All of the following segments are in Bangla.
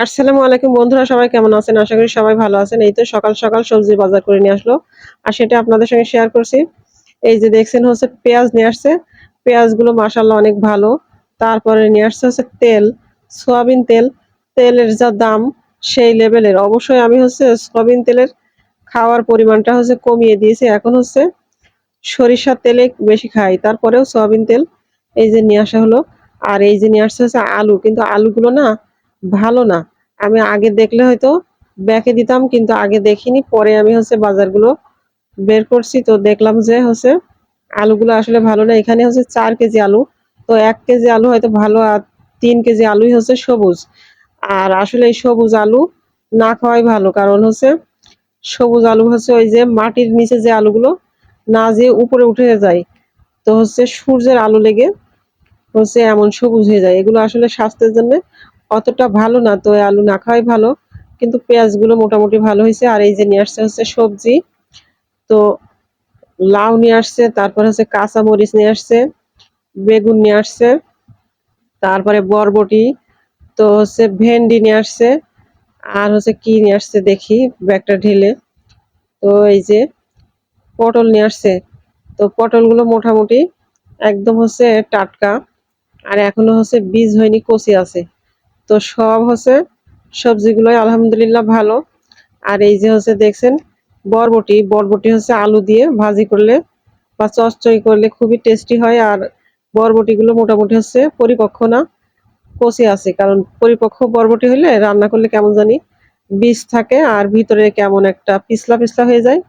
আসসালামু আলাইকুম বন্ধুরা, সবাই কেমন আছেন? আশা করি সবাই ভালো আছেন। এই তো সকাল সকাল সবজি বাজার করে নিয়ে আসলো। আর সেটা আপনাদের সঙ্গে শেয়ার করছি। এই যে দেখছেন হচ্ছে পেঁয়াজ নিয়ে আসছে। পেঁয়াজগুলো মাশাআল্লাহ অনেক ভালো। তারপরে নিয়ে আসছে হচ্ছে তেল, সয়াবিন তেল। তেলের যা দাম সেই লেভেলের। অবশ্যই আমি হচ্ছে সয়াবিন তেলের খাওয়ার পরিমাণটা হচ্ছে কমিয়ে দিয়েছি। এখন হচ্ছে সরিষার তেলে বেশি খাই। তারপরেও সয়াবিন তেল এই যে নিয়ে আসা হলো। আর এই যে নিয়ে আসছে হচ্ছে আলু। কিন্তু আলুগুলো না ভালো না। আমি আগে দেখলে হয়তো ব্যাকে দিতাম, কিন্তু আগে দেখিনি। পরে আমি হচ্ছে বাজারগুলো বের করছি, তো দেখলাম যে হচ্ছে আলুগুলো আসলে ভালো না। এখানে হচ্ছে ৪ কেজি আলু। তো ১ কেজি আলু হয়তো ভালো, আর ৩ কেজি আলুই হচ্ছে সবুজ। আর আসলে এই সবুজ আলু না খাওয়াই ভালো। কারণ হচ্ছে সবুজ আলু হচ্ছে ওই যে মাটির নিচে যে আলুগুলো না যেয়ে উপরে উঠে যায়, তো হচ্ছে সূর্যের আলো লেগে হচ্ছে এমন সবুজ হয়ে যায়। এগুলো আসলে স্বাস্থ্যের জন্য অতটা ভালো না, তো এই আলু না খাওয়াই ভালো। কিন্তু পেঁয়াজগুলো মোটামুটি ভালো হয়েছে। আর এই যে নিয়ে আসছে হচ্ছে সবজি। তো লাউ নিয়ে আসছে, তারপর হচ্ছে কাঁচা মরিচ নিয়ে আসছে, বেগুন নিয়ে আসছে, তারপরে বরবটি, তো হচ্ছে ভেন্ডি নিয়ে আসছে। আর হচ্ছে কি নিয়ে আসছে দেখি ব্যাগটা ঢেলে। তো এই যে পটল নিয়ে আসছে। তো পটলগুলো মোটামুটি একদম হচ্ছে টাটকা, আর এখনো হচ্ছে বীজ হয়নি, কচি আছে। তো সব হচ্ছে সবজিগুলোই আলহামদুলিল্লাহ ভালো। আর এই যে হচ্ছে দেখছেন বরবটি, বরবটি হচ্ছে আলু দিয়ে ভাজি করলে বা চচ্চড়ি করলে খুবই টেস্টি হয়। আর বরবটিগুলো মোটামুটি হচ্ছে পরিপক্ক না, কচি আছে। কারণ পরিপক্ক বরবটি হলে রান্না করলে কেমন জানি বীজ থাকে, আর ভিতরে কেমন একটা পিছলা পিছলা হয়ে যায়,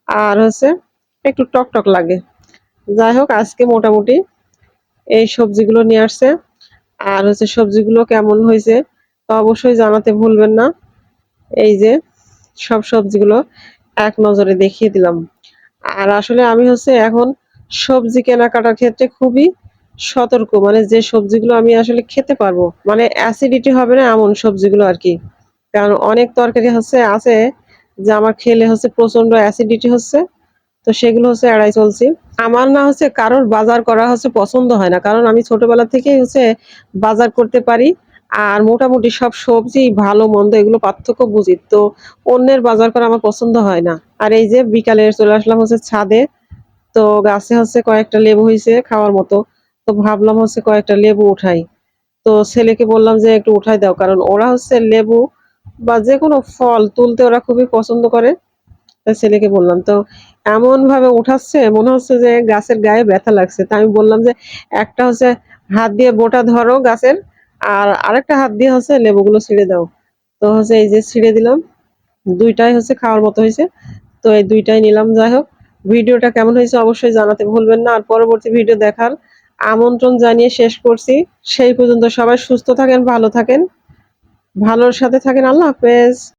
আর হচ্ছে একটু টক টক লাগে। যাই হোক, আজকে মোটামুটি এই সবজিগুলো নিয়ে আসছে। আর হচ্ছে সবজিগুলো কেমন হয়েছে তো অবশ্যই জানাতে ভুলবেন না। এই যে সব সবজিগুলো এক নজরে দেখিয়ে দিলাম। আর আসলে আমি হচ্ছে এখন সবজি কেনাকাটার ক্ষেত্রে খুবই সতর্ক। মানে যে সবজিগুলো আমি আসলে খেতে পারবো, মানে অ্যাসিডিটি হবে না এমন সবজিগুলো আর কি। কারণ অনেক তরকারি হচ্ছে আছে যে আমার খেলে হচ্ছে প্রচন্ড অ্যাসিডিটি হচ্ছে, তো সেগুলো হচ্ছে এড়াই চলছি। আমার না হচ্ছে কারোর বাজার করা হচ্ছে পছন্দ হয় না, কারণ আমি ছোটবেলা থেকেই হচ্ছে বাজার করতে পারি। আর মোটামুটি সব সবজি ভালো মন্দ এগুলো পার্থক্য বুঝি, তো অন্যের বাজার করা আমার পছন্দ হয় না। আর এই যে বিকালে চলে আসলাম হচ্ছে ছাদে। তো গাছে হচ্ছে কয়েকটা লেবু হয়েছে খাওয়ার মতো। তো ভাবলাম হচ্ছে কয়েকটা লেবু উঠাই। তো ছেলেকে বললাম যে একটু উঠাই দাও, কারণ ওরা হচ্ছে লেবু বা যে কোনো ফল তুলতে ওরা খুবই পছন্দ করে। তাই ছেলেকে বললাম, তো এমন ভাবে উঠাচ্ছে মনে হচ্ছে যে গাছের গায়ে ব্যথা লাগছে। তা আমি বললাম যে একটা হচ্ছে হাত দিয়ে বোটা ধরো গাছের, আর আরেকটা হাত দিয়ে হচ্ছে লেবুগুলো ছিঁড়ে দাও। তো হচ্ছে এই যে ছিঁড়ে দিলাম, দুইটাই হচ্ছে খাওয়ার মতো হয়েছে। তো এই দুইটাই নিলাম। যাই হোক, ভিডিওটা কেমন হয়েছে অবশ্যই জানাতে ভুলবেন না। আর পরবর্তী ভিডিও দেখার আমন্ত্রণ জানিয়ে শেষ করছি। সেই পর্যন্ত সবাই সুস্থ থাকেন, ভালো থাকেন, ভালোর সাথে থাকেন। আল্লাহ হাফেজ।